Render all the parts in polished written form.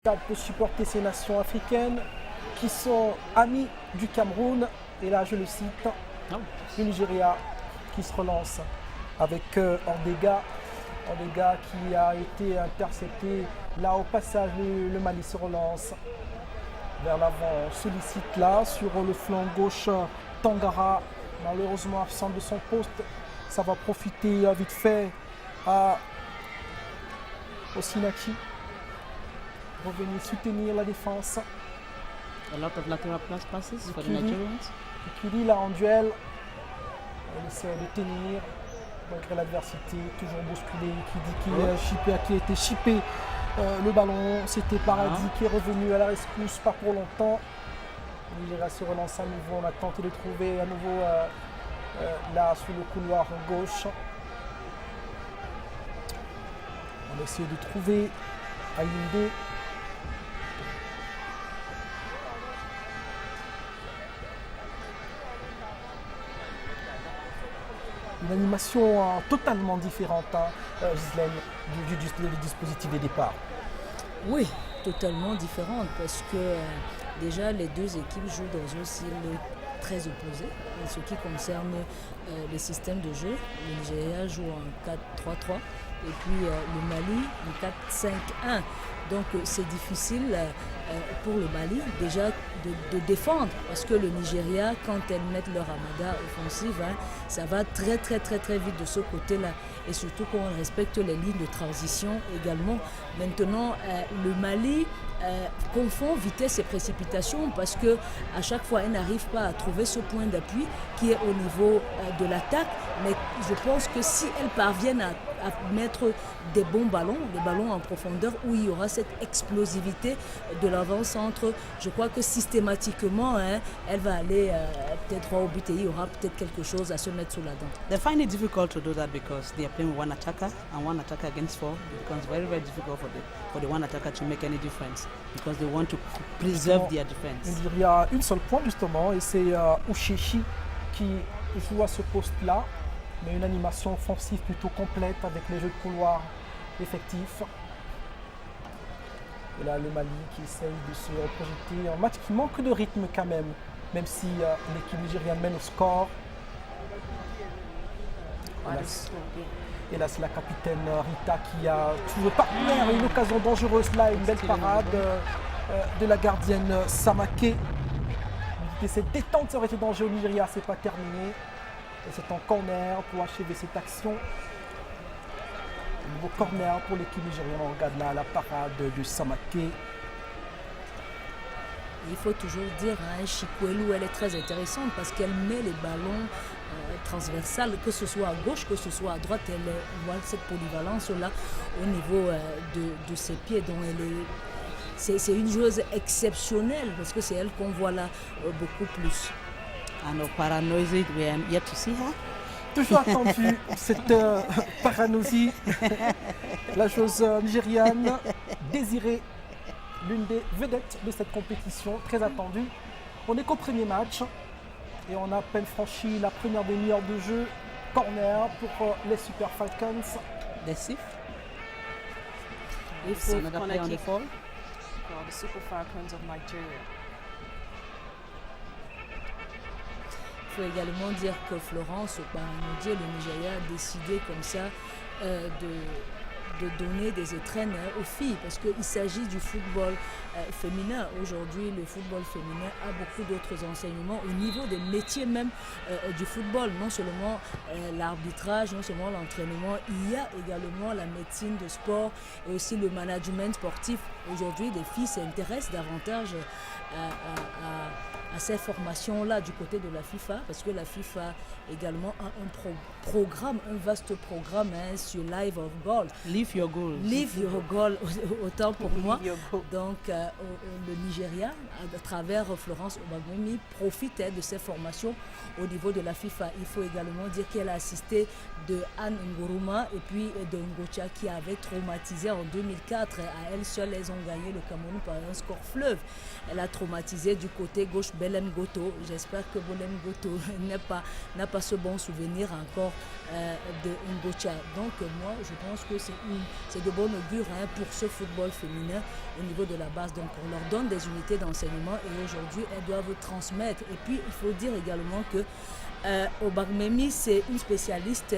Pour supporter ces nations africaines qui sont amies du Cameroun. Et là, je le cite, le Nigeria qui se relance avec Ordega. Ordega qui a été intercepté. Là, au passage, le Mali se relance vers l'avant. On sollicite là sur le flanc gauche Tangara, malheureusement absent de son poste. Ça va profiter vite fait à Osinachi. Revenir soutenir la défense. A lot of lateral passes for the Nigerians. Kili là en duel. Elle essaie de tenir malgré l'adversité, toujours bousculé. Qui dit qu'il est chippé, qui a été chippé le ballon. C'était Paradis qui est revenu à la rescousse, pas pour longtemps. Nigeria se relance à nouveau. On a tenté de trouver à nouveau là sur le couloir gauche. On essaie de trouver Ayinde. Une animation totalement différente, Ghislaine, du dispositif de départ. Oui, totalement différente parce que déjà les deux équipes jouent dans un style très opposé en ce qui concerne le système de jeu. Le Nigeria joue en 4-3-3 et puis le Mali en 4-5-1. Donc c'est difficile pour le Mali déjà de défendre parce que le Nigeria, quand elles mettent leur armada offensive, ça va très vite de ce côté-là. Et surtout qu'on respecte les lignes de transition également. Maintenant, le Mali confond vitesse et précipitation parce que à chaque fois, elle n'arrive pas à trouver ce point d'appui qui est au niveau de l'attaque. Mais je pense que si elles parviennent à mettre des bons ballons, des ballons en profondeur où il y aura cette explosivité de l'avant-centre, je crois que systématiquement, elle va aller peut-être droit au but et il y aura peut-être quelque chose à se mettre sous la dent. They find it difficult to do that because they are playing one attacker and one attacker against four. It becomes very difficult for the one attacker to make any difference because they want to preserve their defense. Il y a une seule point justement et c'est Ushishi qui joue à ce poste-là, mais une animation offensive plutôt complète avec les jeux de couloir effectifs. Et là, le Mali qui essaye de se projeter. Un match qui manque de rythme quand même si l'équipe nigériane mène au score. Et là, c'est la capitaine Rita qui a toujours partenaire, une occasion dangereuse là, une belle parade de la gardienne Samake. Cette détente, ça aurait été danger au Nigeria, c'est pas terminé. Et c'est en corner pour achever cette action. Un nouveau corner pour l'équipe nigérienne. On regarde là la parade de Samake. Il faut toujours dire, Chikwelu, elle est très intéressante parce qu'elle met les ballons transversales, que ce soit à gauche, que ce soit à droite. On voit cette polyvalence-là au niveau de ses pieds. Donc c'est une joueuse exceptionnelle parce que c'est elle qu'on voit là beaucoup plus. And Paranoid, we are yet to see her. Toujours attendu cette Paranoïsie, la joueuse nigériane désirée, l'une des vedettes de cette compétition, très attendue. On est qu'au premier match et on a à peine franchi la première demi-heure de jeu. Corner pour les Super Falcons. Desif. Il faut Another play on the fall. For the Super Falcons of Nigeria. Il faut également dire que Florence Oparanoudie, le Nigeria, a décidé comme ça de donner des étrennes aux filles parce qu'il s'agit du football féminin. Aujourd'hui, le football féminin a beaucoup d'autres enseignements au niveau des métiers même du football. Non seulement l'arbitrage, non seulement l'entraînement, il y a également la médecine de sport et aussi le management sportif. Aujourd'hui, les filles s'intéressent davantage à ces formations-là du côté de la FIFA, parce que la FIFA également a un programme, un vaste programme sur Live of Goal. Live your goals. Live your goal, autant pour moi. Donc le Nigeria, à travers Florence Obagomi, profite de ces formations au niveau de la FIFA. Il faut également dire qu'elle a assisté de Anne Ngoruma et puis de Ngocha qui avait traumatisé en 2004. À elle seule, elles ont gagné le Cameroun par un score fleuve. Elle a traumatisé du côté gauche Belem Goto. J'espère que Belem Goto n'a pas ce bon souvenir encore de Ngocha. Donc moi, je pense que c'est de bon augure pour ce football féminin au niveau de la base. Donc on leur donne des unités d'enseignement et aujourd'hui, elles doivent transmettre. Et puis, il faut dire également que Obakmemi, c'est une spécialiste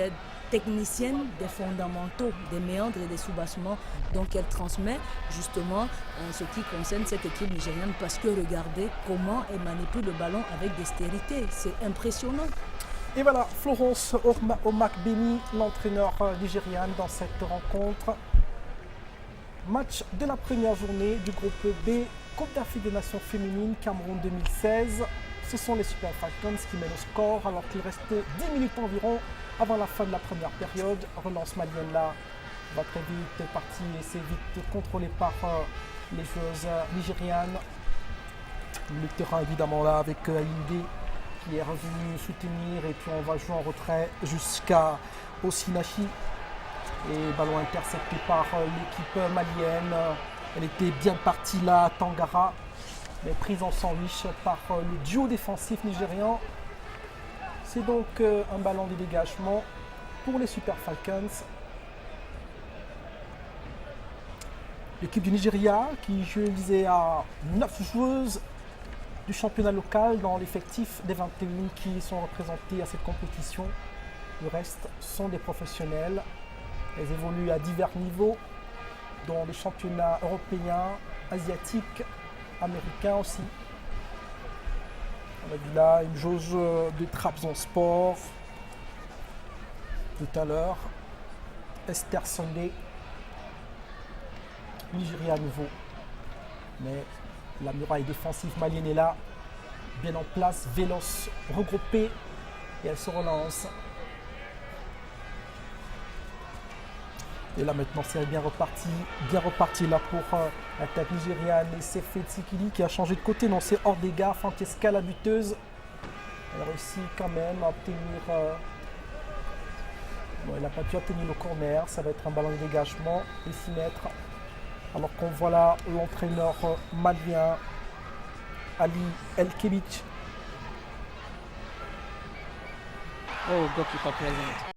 technicienne des fondamentaux, des méandres et des soubassements. Donc elle transmet justement ce qui concerne cette équipe nigérienne parce que regardez comment elle manipule le ballon avec dextérité. C'est impressionnant. Et voilà, Florence Obakmemi, l'entraîneur nigérian dans cette rencontre. Match de la première journée du groupe B, Coupe d'Afrique des Nations féminines, Cameroun 2016. Ce sont les Super Falcons qui mènent au score alors qu'il restait 10 minutes environ avant la fin de la première période. Relance malienne là va très vite partie et c'est vite contrôlé par les joueuses nigérianes. Le terrain évidemment là avec Aïndé qui est revenu soutenir et puis on va jouer en retrait jusqu'à Osinachi. Et ballon intercepté par l'équipe malienne. Elle était bien partie là, Tangara, mais prise en sandwich par le duo défensif nigérian. C'est donc un ballon de dégagement pour les Super Falcons. L'équipe du Nigeria qui, je le disais, a 9 joueuses du championnat local dans l'effectif des 21 qui sont représentées à cette compétition. Le reste sont des professionnels. Elles évoluent à divers niveaux, dans les championnats européens, asiatiques, américains aussi. On a vu là une jauge de Trabzonspor tout à l'heure. Esther Sunday, Nigeria à nouveau. Mais la muraille défensive malienne est là, bien en place, véloce, regroupée, et elle se relance. Et là maintenant c'est bien reparti là pour l'attaque nigériane. Et c'est Fetsikili qui a changé de côté, non c'est Ordega, Francesca la buteuse. Elle a réussi quand même à obtenir, bon, elle n'a pas pu obtenir le corner, ça va être un ballon de dégagement et 6 mètres. Alors qu'on voit là l'entraîneur malien Ali Elkebic. Oh, goalkeeper present.